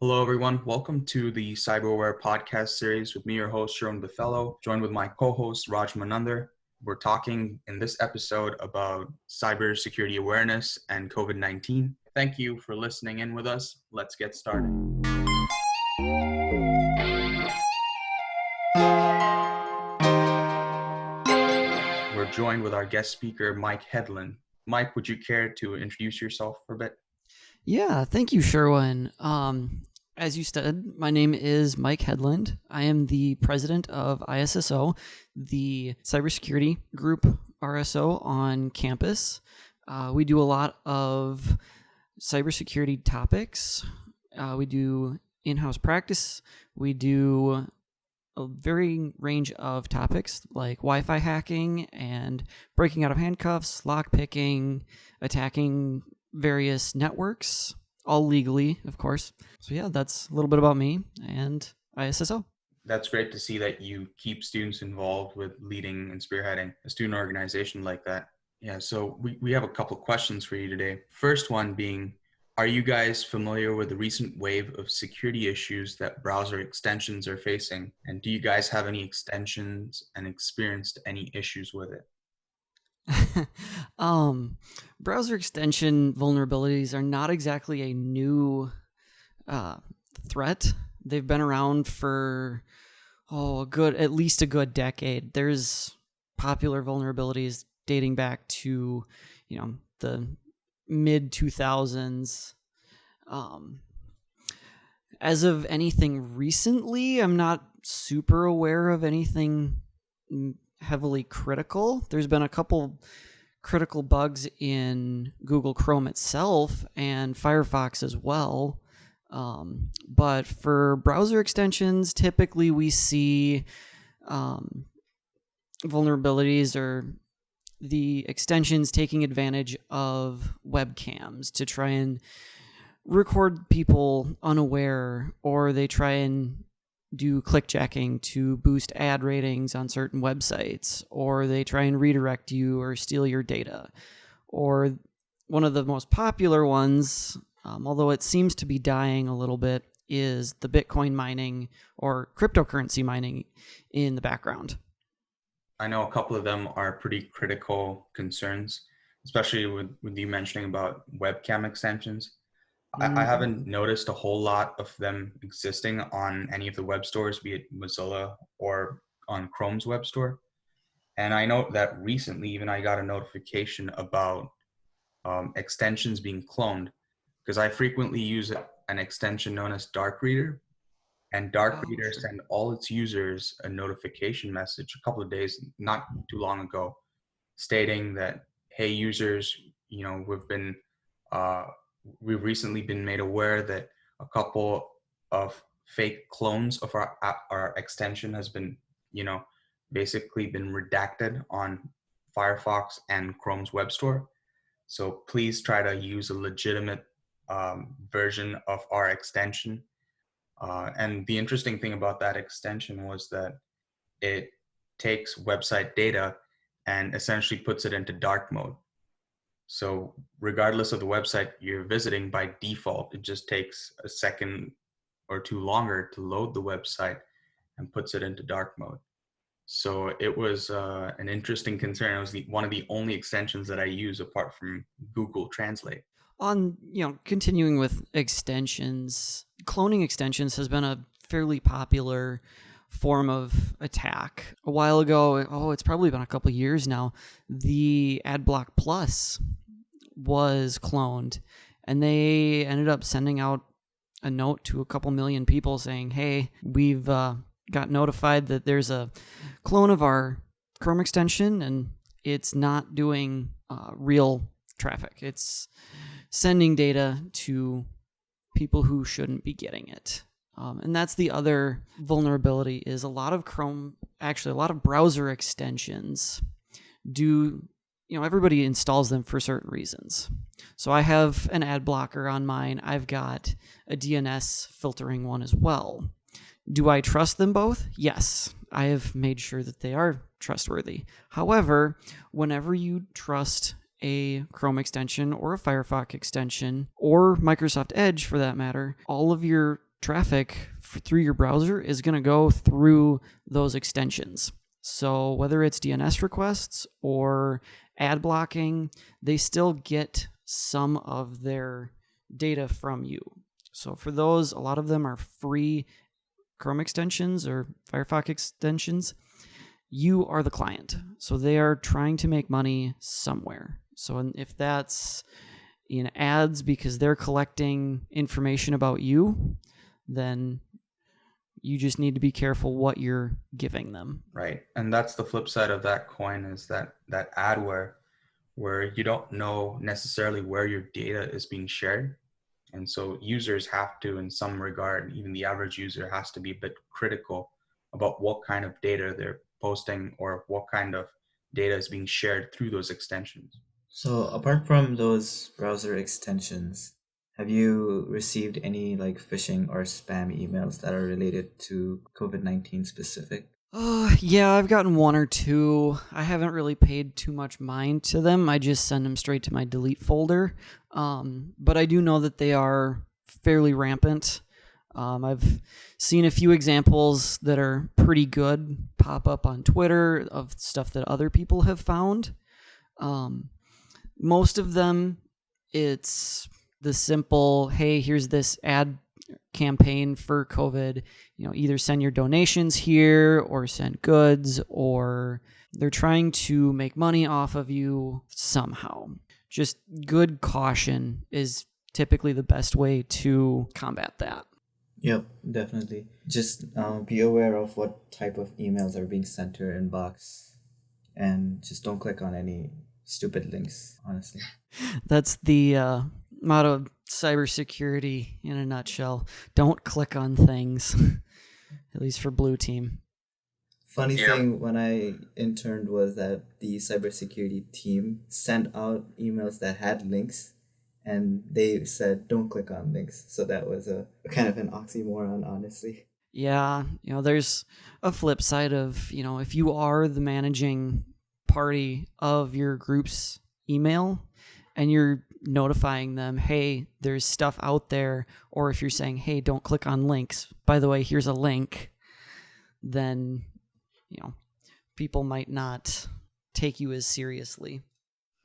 Hello, everyone. Welcome to the CyberAware Podcast series with me, your host, Sherwin and joined with my co-host, Raj and We're talking in this episode about cybersecurity awareness and COVID-19. Thank you for listening in with us. Let's get started. We're joined with our guest speaker, Mike Hedlund. Mike, would you care to introduce yourself for a bit? Yeah, thank you, Sherwin. As you said, my name is Mike Hedlund. I am the president of ISSO, the cybersecurity group RSO on campus. We do a lot of cybersecurity topics. We do in-house practice. We do a varying range of topics like Wi-Fi hacking and breaking out of handcuffs, lockpicking, attacking various networks, all legally, of course. So yeah, that's a little bit about me and ISSO. That's great to see that you keep students involved with leading and spearheading a student organization like that. Yeah, so we have a couple of questions for you today. First one being, are you guys familiar with the recent wave of security issues that browser extensions are facing? And do you guys have any extensions and experienced any issues with it? Browser extension vulnerabilities are not exactly a new threat. They've been around for at least a good decade. There's popular vulnerabilities dating back to, the mid 2000s. As of anything recently, I'm not super aware of anything heavily critical. There's been a couple critical bugs in Google Chrome itself and Firefox as well. But for browser extensions, typically we see vulnerabilities or the extensions taking advantage of webcams to try and record people unaware, or they try and do clickjacking to boost ad ratings on certain websites, or they try and redirect you or steal your data. Or one of the most popular ones, although it seems to be dying a little bit, is the Bitcoin mining or cryptocurrency mining in the background. I know a couple of them are pretty critical concerns, especially with you mentioning about webcam extensions. I haven't noticed a whole lot of them existing on any of the web stores, be it Mozilla or on Chrome's web store. And I know that recently even I got a notification about extensions being cloned, because I frequently use an extension known as Darkreader. And Darkreader sent all its users a notification message a couple of days, not too long ago, stating that, hey, users, we've recently been made aware that a couple of fake clones of our extension has been, basically been redacted on Firefox and Chrome's web store. So please try to use a legitimate version of our extension. And the interesting thing about that extension was that it takes website data and essentially puts it into dark mode. So regardless of the website you're visiting, by default, it just takes a second or two longer to load the website and puts it into dark mode. So it was an interesting concern. It was one of the only extensions that I use apart from Google Translate. On, continuing with extensions, cloning extensions has been a fairly popular form of attack. A while ago, it's probably been a couple of years now, the AdBlock Plus was cloned, and they ended up sending out a note to a couple million people saying, hey, we've got notified that there's a clone of our Chrome extension, and it's not doing real traffic. It's sending data to people who shouldn't be getting it. And that's the other vulnerability, is a lot of browser extensions do, everybody installs them for certain reasons. So I have an ad blocker on mine. I've got a DNS filtering one as well. Do I trust them both? Yes. I have made sure that they are trustworthy. However, whenever you trust a Chrome extension or a Firefox extension or Microsoft Edge for that matter, all of your traffic through your browser is going to go through those extensions. So whether it's DNS requests or ad blocking, they still get some of their data from you. So for those, a lot of them are free Chrome extensions or Firefox extensions. You are the client. So they are trying to make money somewhere. So if that's in ads because they're collecting information about you, then you just need to be careful what you're giving them. Right. And that's the flip side of that coin, is that adware, where you don't know necessarily where your data is being shared. And so users have to, in some regard, even the average user has to be a bit critical about what kind of data they're posting or what kind of data is being shared through those extensions. So apart from those browser extensions, have you received any like phishing or spam emails that are related to COVID-19 specific? Yeah, I've gotten one or two. I haven't really paid too much mind to them. I just send them straight to my delete folder. But I do know that they are fairly rampant. I've seen a few examples that are pretty good pop up on Twitter of stuff that other people have found. Most of them, it's the simple, hey, here's this ad campaign for COVID, either send your donations here or send goods, or they're trying to make money off of you somehow. Just good caution is typically the best way to combat that. Yep, definitely. Just be aware of what type of emails are being sent to your inbox, and just don't click on any stupid links, honestly. That's the motto of cybersecurity in a nutshell. Don't click on things, at least for Blue Team. Funny thing when I interned was that the cybersecurity team sent out emails that had links, and they said don't click on links. So that was a kind of an oxymoron, honestly. Yeah, there's a flip side of, if you are the managing party of your group's email and you're notifying them, hey, there's stuff out there, or if you're saying, hey, don't click on links, by the way, here's a link, then people might not take you as seriously.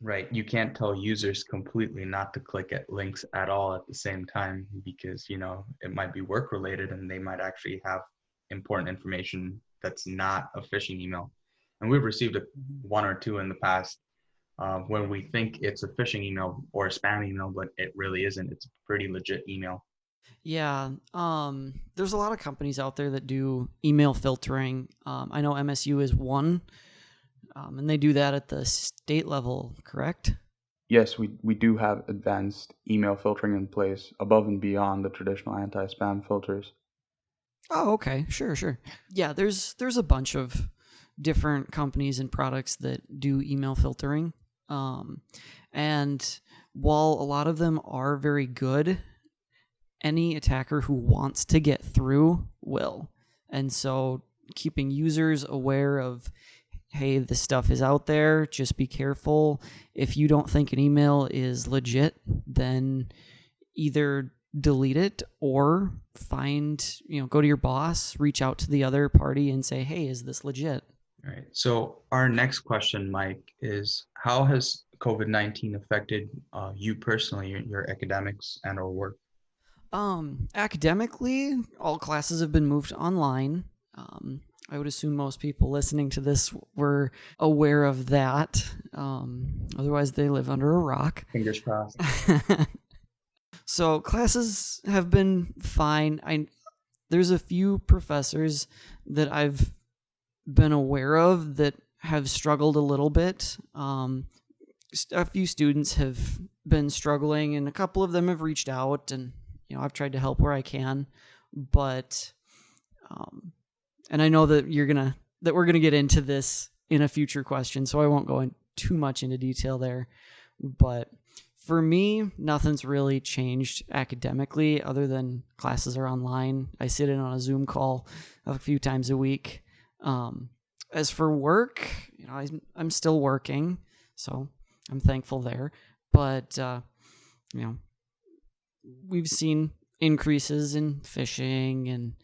Right. You can't tell users completely not to click at links at all at the same time, because it might be work related and they might actually have important information that's not a phishing email. And we've received one or two in the past when we think it's a phishing email or a spam email, but it really isn't. It's a pretty legit email. Yeah, there's a lot of companies out there that do email filtering. I know MSU is one, and they do that at the state level, correct? Yes, we do have advanced email filtering in place above and beyond the traditional anti-spam filters. Oh, okay, sure. Yeah, there's a bunch of different companies and products that do email filtering, and while a lot of them are very good, any attacker who wants to get through will. And so keeping users aware of, hey, this stuff is out there, just be careful. If you don't think an email is legit, then either delete it or go to your boss, reach out to the other party and say, hey, is this legit? All right. So our next question, Mike, is how has COVID-19 affected you personally, your academics and or work? Academically, all classes have been moved online. I would assume most people listening to this were aware of that. Otherwise, they live under a rock. Fingers crossed. So classes have been fine. There's a few professors that I've been aware of that have struggled a little bit. A few students have been struggling, and a couple of them have reached out, and I've tried to help where I can. But and I know that we're gonna get into this in a future question, so I won't go in too much into detail there. But for me, nothing's really changed academically other than classes are online. I sit in on a Zoom call a few times a week. As for work, I'm still working, so I'm thankful there. But we've seen increases in phishing, and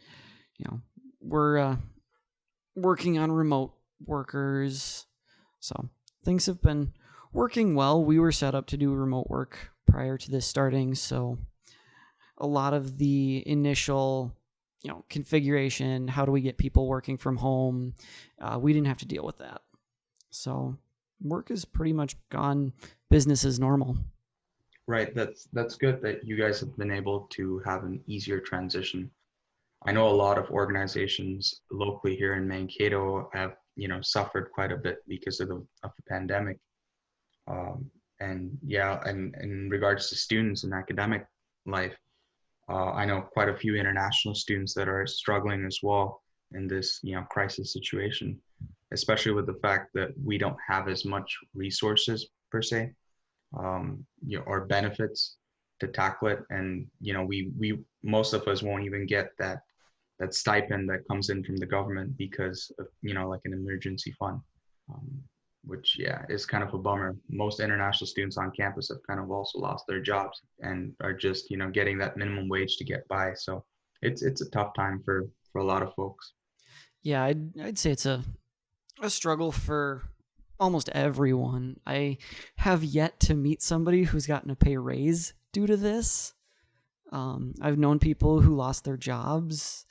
we're working on remote workers. So things have been working well. We were set up to do remote work prior to this starting, so a lot of the initial configuration, how do we get people working from home, we didn't have to deal with that. So work has pretty much gone business as normal. Right. That's good that you guys have been able to have an easier transition. I know a lot of organizations locally here in Mankato have, suffered quite a bit because of the pandemic. And in regards to students and academic life, I know quite a few international students that are struggling as well in this, crisis situation, especially with the fact that we don't have as much resources per se, or benefits to tackle it. And, we most of us won't even get that stipend that comes in from the government because of, like an emergency fund, which is kind of a bummer. Most international students on campus have kind of also lost their jobs and are just, getting that minimum wage to get by. So it's a tough time for a lot of folks. Yeah, I'd say it's a struggle for almost everyone. I have yet to meet somebody who's gotten a pay raise due to this. I've known people who lost their jobs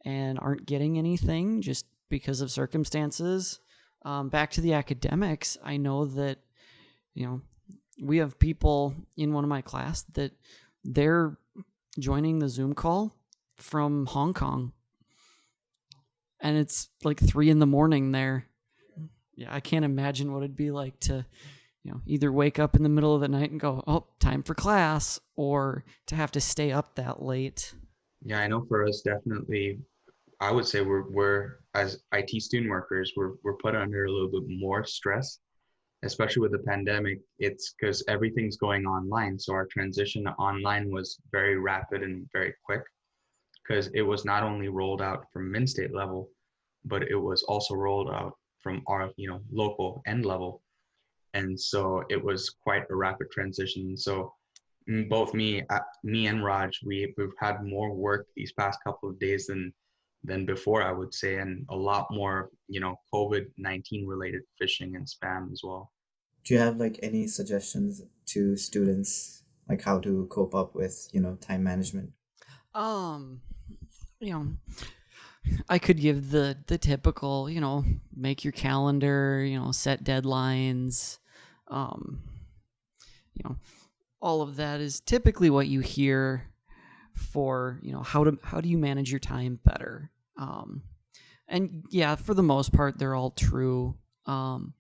and aren't getting anything just because of circumstances. Back to the academics, I know that, we have people in one of my class that they're joining the Zoom call from Hong Kong. And it's like 3 a.m. there. Yeah, I can't imagine what it'd be like to, either wake up in the middle of the night and go, oh, time for class, or to have to stay up that late. Yeah, I know for us, definitely, I would say we're as IT student workers, we're put under a little bit more stress, especially with the pandemic. It's because everything's going online. So our transition to online was very rapid and very quick, because it was not only rolled out from min-state level, but it was also rolled out from our local end level. And so it was quite a rapid transition. So both me and Raj, we've had more work these past couple of days than before, I would say, and a lot more, COVID-19 related phishing and spam as well. Do you have like any suggestions to students, like how to cope up with, time management? I could give the typical, make your calendar, set deadlines. All of that is typically what you hear for, how do you manage your time better? And yeah, for the most part, they're all true. And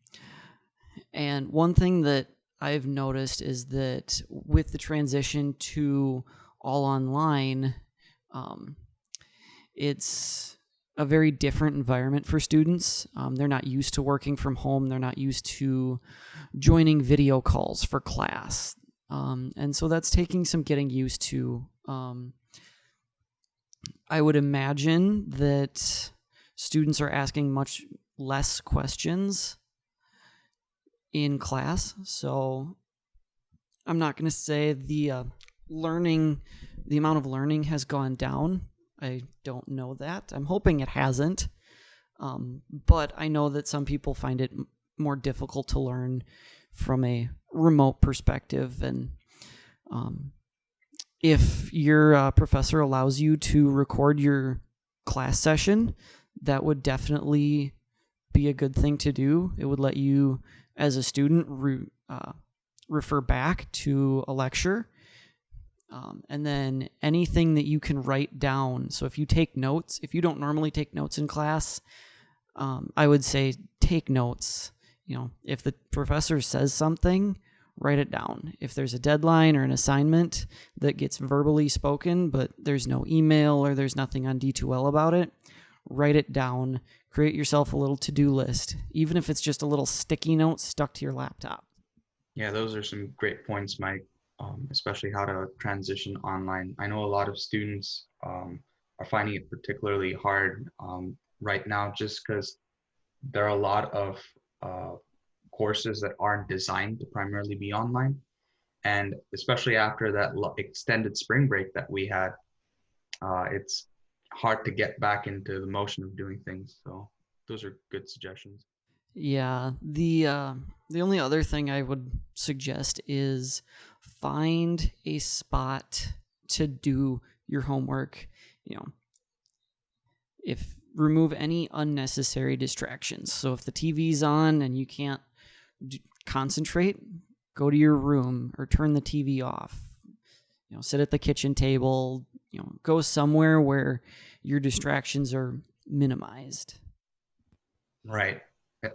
one thing that I've noticed is that with the transition to all online, it's a very different environment for students. They're not used to working from home. They're not used to joining video calls for class. And so that's taking some getting used to. I would imagine that students are asking much less questions in class. So I'm not going to say the amount of learning has gone down. I don't know that. I'm hoping it hasn't. But I know that some people find it more difficult to learn from a remote perspective. And if your professor allows you to record your class session, that would definitely be a good thing to do. It would let you, as a student, refer back to a lecture. And then anything that you can write down. So if you take notes, if you don't normally take notes in class, I would say take notes. If the professor says something, write it down. If there's a deadline or an assignment that gets verbally spoken, but there's no email or there's nothing on D2L about it, write it down. Create yourself a little to-do list, even if it's just a little sticky note stuck to your laptop. Yeah, those are some great points, Mike. Especially how to transition online. I know a lot of students are finding it particularly hard right now, just because there are a lot of courses that aren't designed to primarily be online. And especially after that extended spring break that we had, it's hard to get back into the motion of doing things. So those are good suggestions. Yeah, the only other thing I would suggest is find a spot to do your homework. If remove any unnecessary distractions. So if the TV's on and you can't concentrate, go to your room or turn the TV off. Sit at the kitchen table. Go somewhere where your distractions are minimized. Right.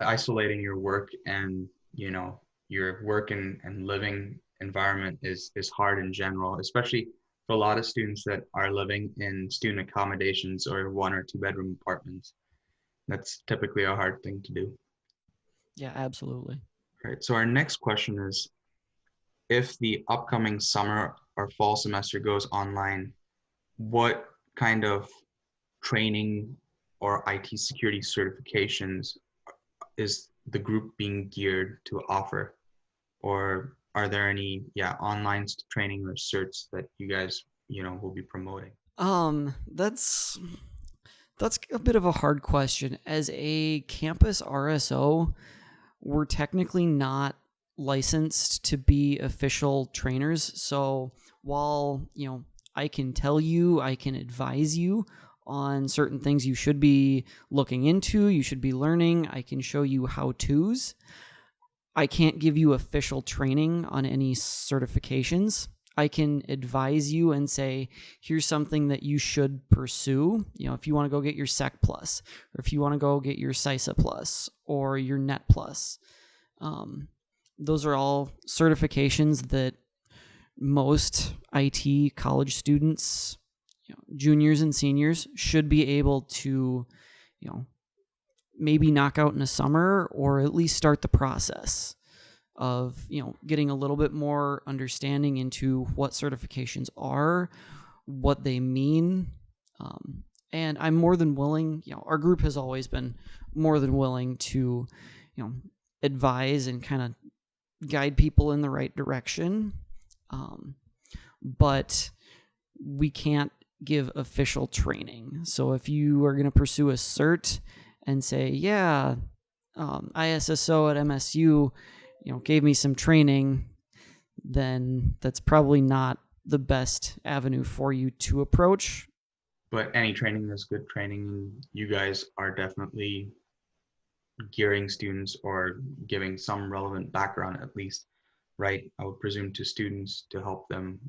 Isolating your work and your work and living environment is hard in general, especially for a lot of students that are living in student accommodations or 1 or 2 bedroom apartments. That's typically a hard thing to do. Yeah, absolutely. Right. So our next question is, if the upcoming summer or fall semester goes online, what kind of training or IT security certifications is the group being geared to offer? Or are there any online training or certs that you guys will be promoting? That's a bit of a hard question. As a campus RSO, we're technically not licensed to be official trainers. So while I can tell you, I can advise you on certain things you should be looking into, you should be learning, I can show you how-tos. I can't give you official training on any certifications. I can advise you and say, here's something that you should pursue. If you want to go get your Sec Plus, or if you want to go get your CISA Plus or your Net Plus. Those are all certifications that most IT college students, juniors and seniors, should be able to, maybe knock out in a summer, or at least start the process of, getting a little bit more understanding into what certifications are, what they mean. And I'm more than willing, our group has always been more than willing to, advise and kind of guide people in the right direction. But we can't give official training. So if you are going to pursue a cert and say, ISSO at MSU, gave me some training, then that's probably not the best avenue for you to approach. But any training is good training, and you guys are definitely gearing students or giving some relevant background, at least, right? I would presume, to students to help them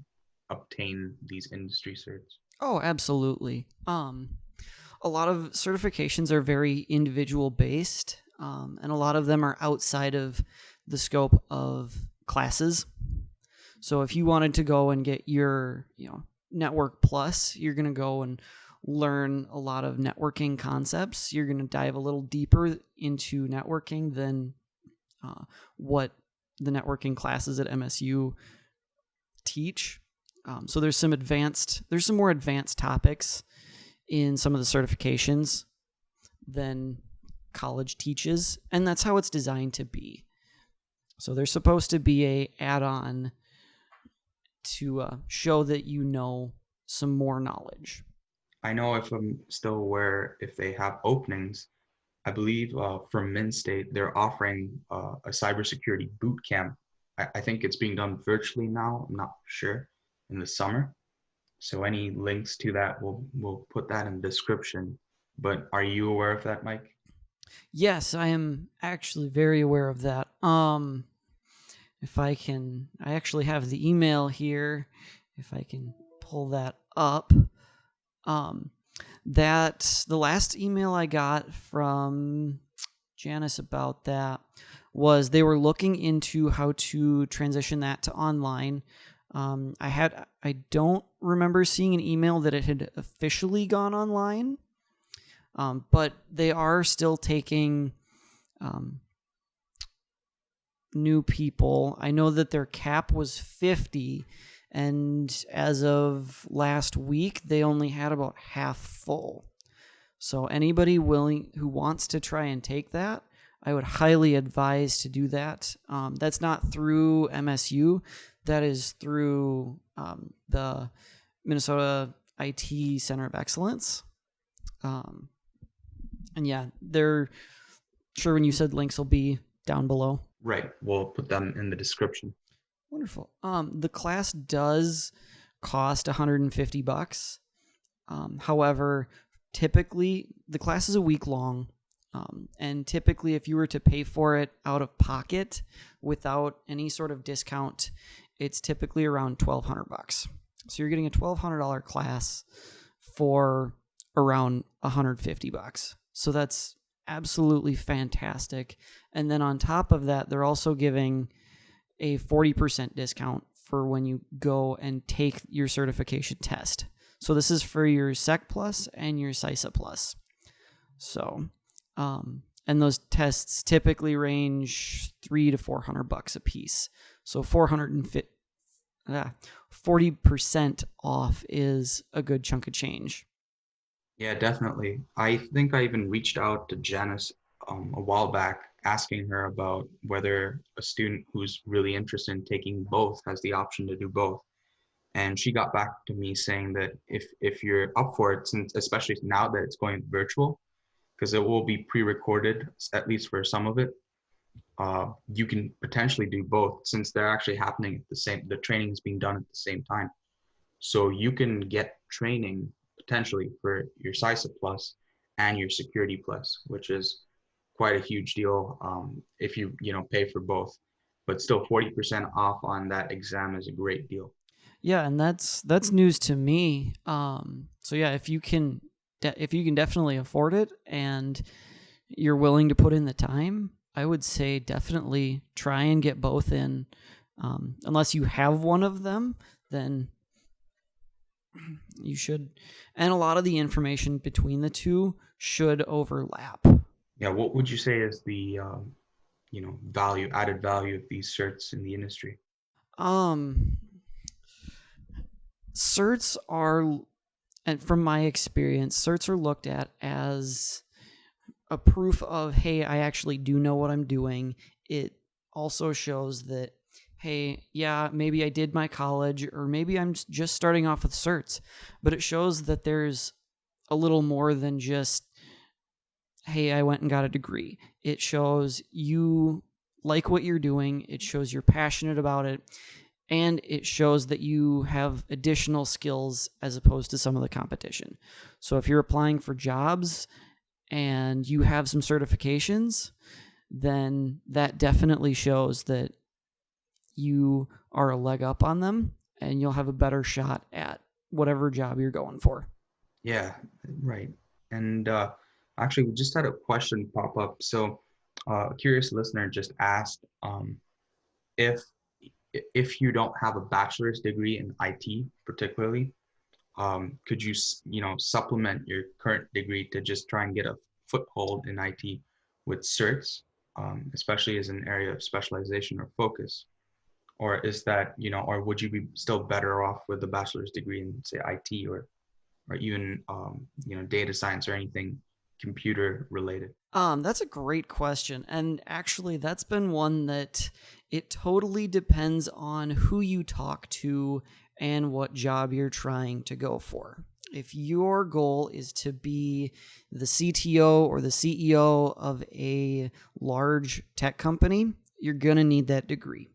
obtain these industry certs. Oh, absolutely. A lot of certifications are very individual based, and a lot of them are outside of the scope of classes. So if you wanted to go and get your, Network Plus, you're going to go and learn a lot of networking concepts. You're going to dive a little deeper into networking than what the networking classes at MSU teach. So there's some more advanced topics in some of the certifications than college teaches, and that's how it's designed to be. So there's supposed to be a add-on to show that you know some more knowledge. I know, if I'm still aware, if they have openings, I believe from Min State, they're offering a cybersecurity boot camp. I think it's being done virtually now. I'm not sure, in the summer. So any links to that, we'll put that in the description. But are you aware of that, Mike? Yes, I am actually very aware of that. If I actually have the email here. If I can pull that up. That the last email I got from Janice about that was they were looking into how to transition that to online. I don't remember seeing an email that it had officially gone online, but they are still taking new people. I know that their cap was 50, and as of last week, they only had about half full. So anybody who wants to try and take that, I would highly advise to do that. That's not through MSU. That is through the Minnesota IT Center of Excellence. And yeah, Sherwin, you said links will be down below. Right. We'll put them in the description. Wonderful. The class does cost $150. However, typically the class is a week long. And typically if you were to pay for it out of pocket without any sort of discount, it's typically around $1,200. So you're getting a $1,200 class for around $150. So that's absolutely fantastic. And then on top of that, they're also giving a 40% discount for when you go and take your certification test. So this is for your Sec Plus and your CISA Plus. So, and those tests typically range $300 to $400 a piece. So 40% off is a good chunk of change. Yeah, definitely. I think I even reached out to Janice a while back, asking her about whether a student who's really interested in taking both has the option to do both. And she got back to me saying that if you're up for it, since especially now that it's going virtual, because it will be pre-recorded, at least for some of it, you can potentially do both since they're actually happening at the training is being done at the same time. So you can get training potentially for your CISA Plus and your Security Plus, which is quite a huge deal if you pay for both. But still, 40% off on that exam is a great deal. Yeah, and that's news to me. So yeah, if you can definitely afford it and you're willing to put in the time, I would say definitely try and get both in. Unless you have one of them, then you should. And a lot of the information between the two should overlap. Yeah, what would you say is the added value of these certs in the industry? Certs are, and from my experience, certs are looked at as a proof of, hey, I actually do know what I'm doing. It also shows that, hey, yeah, maybe I did my college, or maybe I'm just starting off with certs, but it shows that there's a little more than just, hey, I went and got a degree. It shows you like what you're doing. It shows you're passionate about it. And it shows that you have additional skills as opposed to some of the competition. So if you're applying for jobs and you have some certifications, then that definitely shows that you are a leg up on them and you'll have a better shot at whatever job you're going for. Yeah, right. And actually, we just had a question pop up. So a curious listener just asked if you don't have a bachelor's degree in IT particularly, could you supplement your current degree to just try and get a foothold in IT with certs, especially as an area of specialization or focus? Or is that, or would you be still better off with a bachelor's degree in, say, IT or even, data science or anything computer related? That's a great question. And actually, that's been one that it totally depends on who you talk to and what job you're trying to go for. If your goal is to be the CTO or the CEO of a large tech company, you're going to need that degree.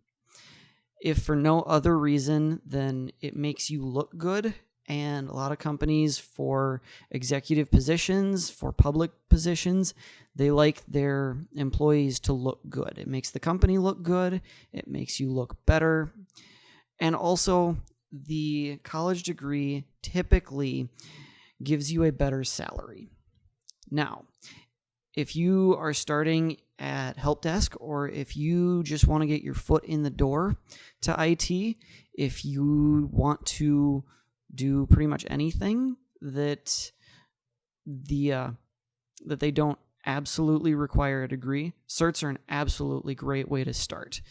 If for no other reason than it makes you look good, and a lot of companies for executive positions, for public positions, they like their employees to look good. It makes the company look good. It makes you look better. And also, the college degree typically gives you a better salary. Now, if you are starting at help desk, or if you just want to get your foot in the door to IT, if you want to do pretty much anything that they don't absolutely require a degree, certs are an absolutely great way to start.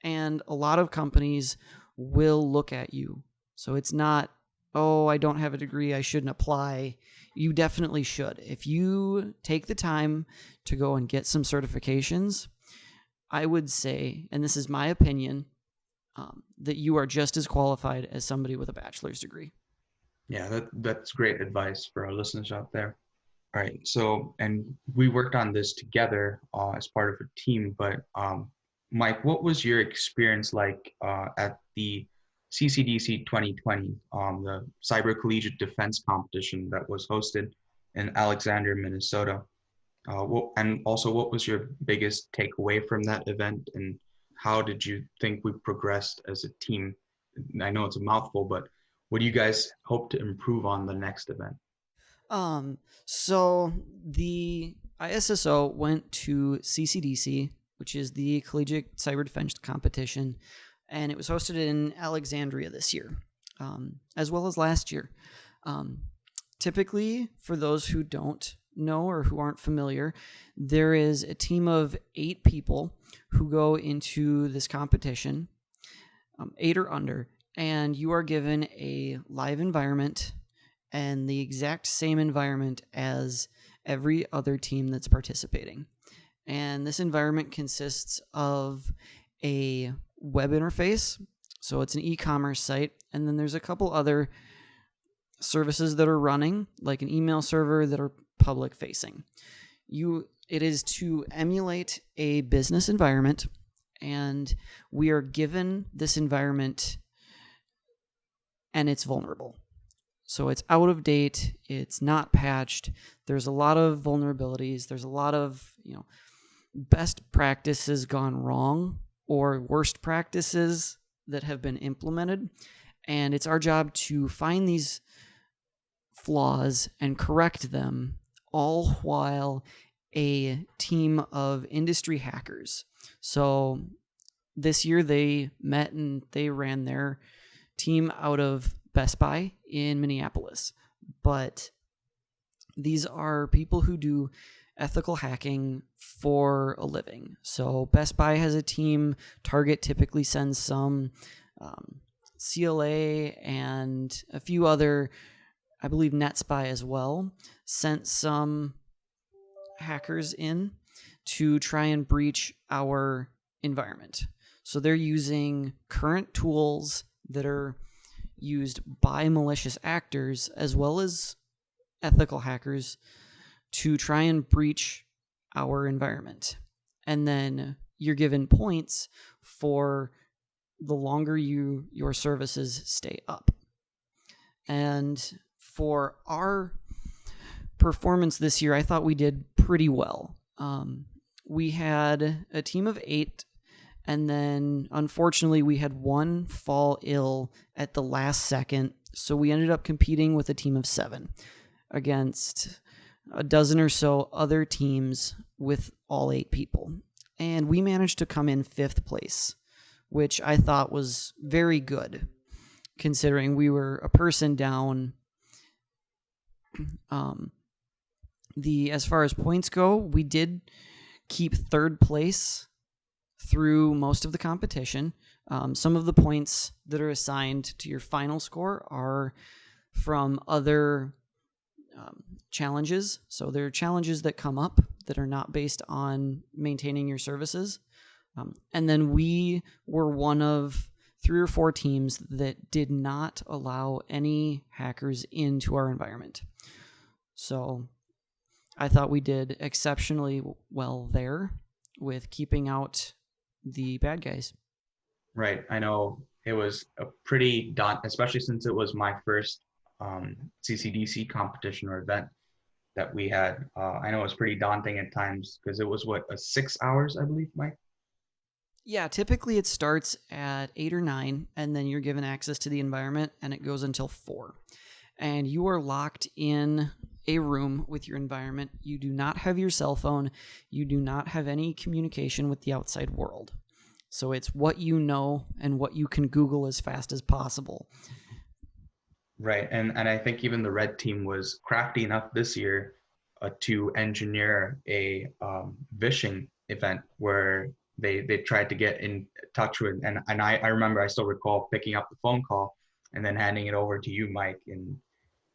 And a lot of companies will look at you. So it's not, oh, I don't have a degree, I shouldn't apply. You definitely should. If you take the time to go and get some certifications, I would say, and this is my opinion, that you are just as qualified as somebody with a bachelor's degree. Yeah, that's great advice for our listeners out there. All right. So, and we worked on this together as part of a team. But Mike, what was your experience like at the CCDC 2020, the Cyber Collegiate Defense Competition that was hosted in Alexandria, Minnesota? And also, what was your biggest takeaway from that event, and how did you think we progressed as a team? I know it's a mouthful, but what do you guys hope to improve on the next event? So the ISSO went to CCDC, which is the Collegiate Cyber Defense Competition, and it was hosted in Alexandria this year, as well as last year. Typically, for those who don't know or who aren't familiar, there is a team of 8 people who go into this competition, 8 or under, and you are given a live environment and the exact same environment as every other team that's participating. And this environment consists of a web interface, so it's an e-commerce site, and then there's a couple other services that are running, like an email server, that are public facing. It is to emulate a business environment, and we are given this environment and it's vulnerable. So it's out of date, it's not patched, there's a lot of vulnerabilities, there's a lot of, best practices gone wrong or worst practices that have been implemented. And it's our job to find these flaws and correct them, all while a team of industry hackers. So this year they met and they ran their team out of Best Buy in Minneapolis. But these are people who do ethical hacking for a living. So Best Buy has a team. Target typically sends some. CLA and a few other, I believe NetSpy as well, sent some hackers in to try and breach our environment. So they're using current tools that are used by malicious actors as well as ethical hackers to try and breach our environment. And then you're given points for the longer your services stay up. And for our performance this year, I thought we did pretty well. We had a team of 8, and then unfortunately we had one fall ill at the last second, so we ended up competing with a team of 7 against a dozen or so other teams with all 8 people. And we managed to come in 5th place, which I thought was very good, considering we were a person down. As far as points go, we did keep 3rd place through most of the competition. Some of the points that are assigned to your final score are from other challenges. So there are challenges that come up that are not based on maintaining your services. And then we were one of 3 or 4 teams that did not allow any hackers into our environment. So I thought we did exceptionally well there with keeping out the bad guys. Right. I know it was a pretty especially since it was my first CCDC competition or event that we had. I know it was pretty daunting at times because it was 6 hours, I believe, Mike? Yeah, typically it starts at 8 or 9, and then you're given access to the environment, and it goes until 4. And you are locked in a room with your environment. You do not have your cell phone. You do not have any communication with the outside world. So it's what you know and what you can Google as fast as possible. Right. And I think even the red team was crafty enough this year to engineer a phishing event where they tried to get in touch with, and I remember, I still recall picking up the phone call and then handing it over to you, Mike. And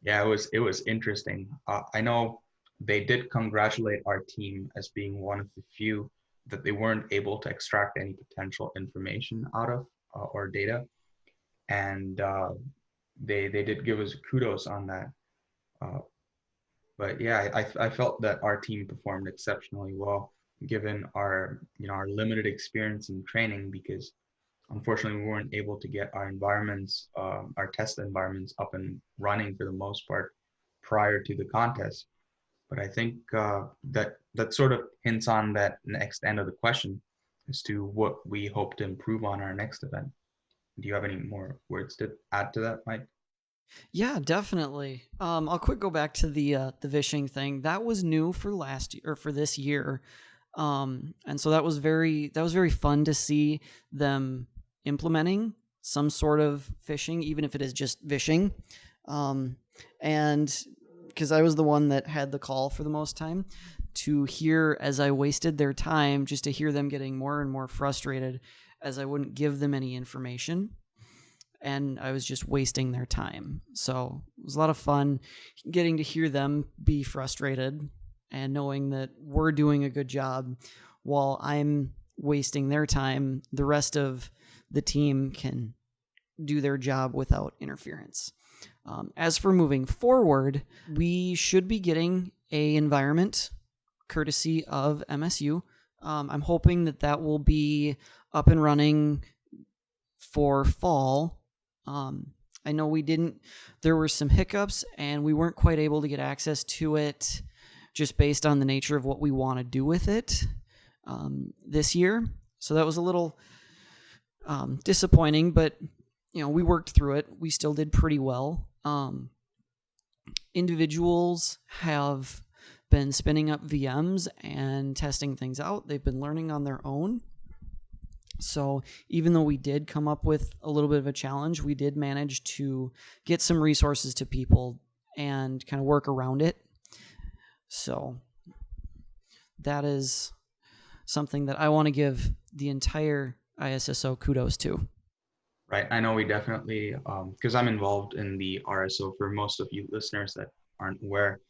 yeah, it was interesting. I know they did congratulate our team as being one of the few that they weren't able to extract any potential information out of or data. And they did give us kudos on that. But yeah, I felt that our team performed exceptionally well given our our limited experience in training, because unfortunately we weren't able to get our environments, our test environments up and running for the most part prior to the contest. But I think that sort of hints on that next end of the question as to what we hope to improve on our next event. Do you have any more words to add to that, Mike? Yeah, definitely. I'll quick go back to the phishing thing. That was new for last year or for this year, and so that was very fun to see them implementing some sort of phishing, even if it is just phishing. And because I was the one that had the call for the most time, to hear as I wasted their time, just to hear them getting more and more frustrated as I wouldn't give them any information. And I was just wasting their time. So it was a lot of fun getting to hear them be frustrated and knowing that we're doing a good job while I'm wasting their time. The rest of the team can do their job without interference. As for moving forward, we should be getting an environment courtesy of MSU. I'm hoping that will be up and running for fall. I know there were some hiccups and we weren't quite able to get access to it just based on the nature of what we want to do with it this year. So that was a little disappointing, but we worked through it. We still did pretty well. Individuals have been spinning up VMs and testing things out. They've been learning on their own. So even though we did come up with a little bit of a challenge, we did manage to get some resources to people and kind of work around it. So that is something that I want to give the entire ISSO kudos to. Right. I know we definitely, because I'm involved in the RSO for most of you listeners that aren't aware.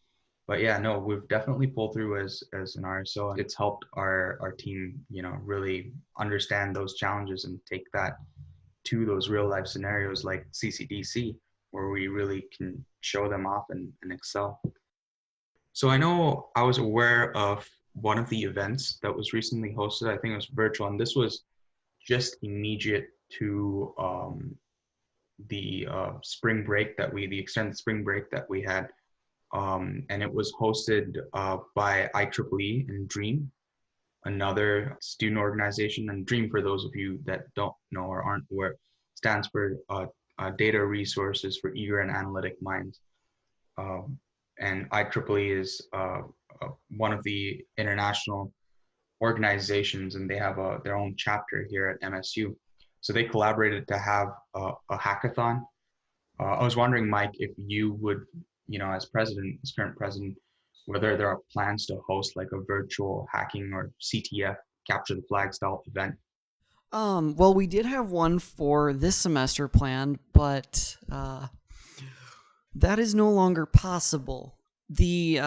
But yeah, no, we've definitely pulled through as an RSO. It's helped our team, really understand those challenges and take that to those real life scenarios like CCDC, where we really can show them off and excel. So I know I was aware of one of the events that was recently hosted. I think it was virtual, and this was just immediate to the spring break the extended spring break that we had. And it was hosted by IEEE and DREAM, another student organization. And DREAM, for those of you that don't know or aren't aware, stands for Data Resources for Eager and Analytic Minds. And IEEE is one of the international organizations, and they have their own chapter here at MSU. So they collaborated to have a hackathon. I was wondering, Mike, if you would, as current president, whether there are plans to host like a virtual hacking or CTF, capture the flag style event. Well, we did have one for this semester planned, but that is no longer possible. The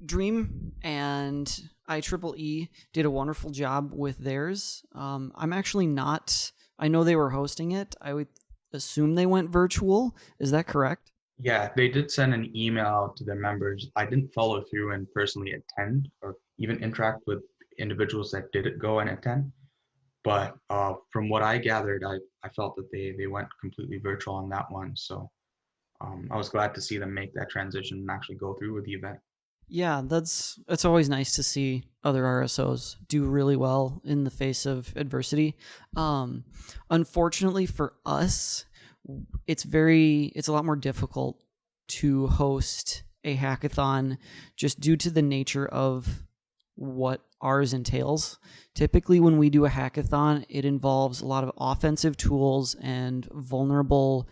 DREAM and IEEE did a wonderful job with theirs. I'm actually not. I know they were hosting it. I would assume they went virtual. Is that correct? Yeah, they did send an email out to their members. I didn't follow through and personally attend or even interact with individuals that did go and attend. But from what I gathered, I felt that they went completely virtual on that one. So I was glad to see them make that transition and actually go through with the event. Yeah, it's always nice to see other RSOs do really well in the face of adversity. Unfortunately for us, it's a lot more difficult to host a hackathon just due to the nature of what ours entails. Typically, when we do a hackathon, it involves a lot of offensive tools and vulnerable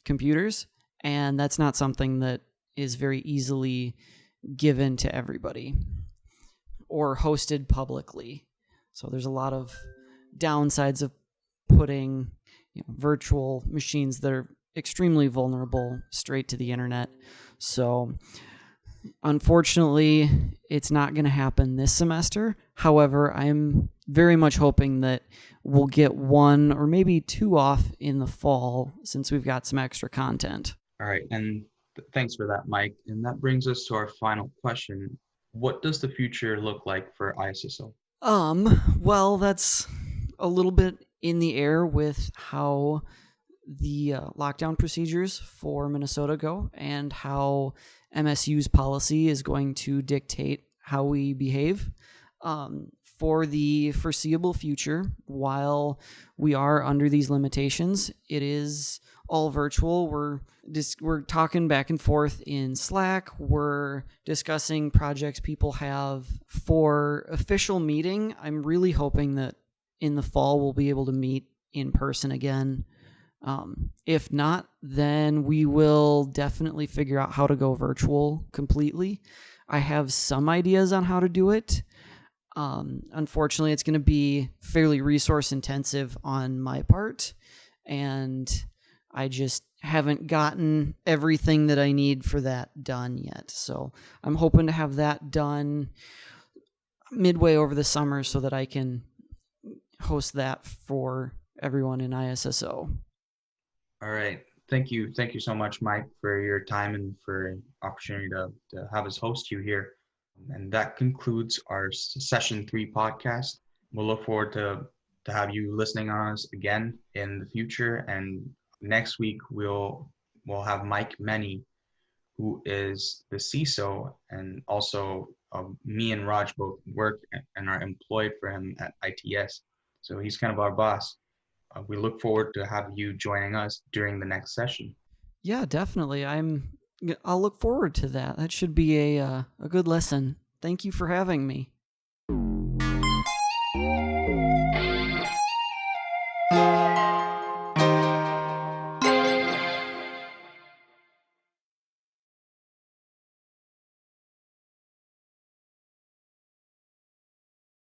computers, and that's not something that is very easily given to everybody or hosted publicly. So there's a lot of downsides of putting virtual machines that are extremely vulnerable straight to the internet. So unfortunately, it's not going to happen this semester. However, I'm very much hoping that we'll get one or maybe two off in the fall since we've got some extra content. All right, and thanks for that, Mike. And that brings us to our final question. What does the future look like for ISSO? Well, that's a little bit in the air with how the lockdown procedures for Minnesota go and how MSU's policy is going to dictate how we behave. For the foreseeable future, while we are under these limitations, it is all virtual. We're talking back and forth in Slack. We're discussing projects people have. For official meeting, I'm really hoping that in the fall we'll be able to meet in person again. If not, then we will definitely figure out how to go virtual completely. I have some ideas on how to do it. Unfortunately, it's going to be fairly resource intensive on my part, and I just haven't gotten everything that I need for that done yet. So I'm hoping to have that done midway over the summer so that I can host that for everyone in ISSO. All right. Thank you. Thank you so much, Mike, for your time and for opportunity to have us host you here. And that concludes our session 3 podcast. We'll look forward to have you listening on us again in the future. And next week we'll have Mike Menny, who is the CISO, and also me and Raj both work and are employed for him at ITS. So he's kind of our boss. We look forward to have you joining us during the next session. Yeah, definitely. I'll look forward to that. That should be a good lesson. Thank you for having me.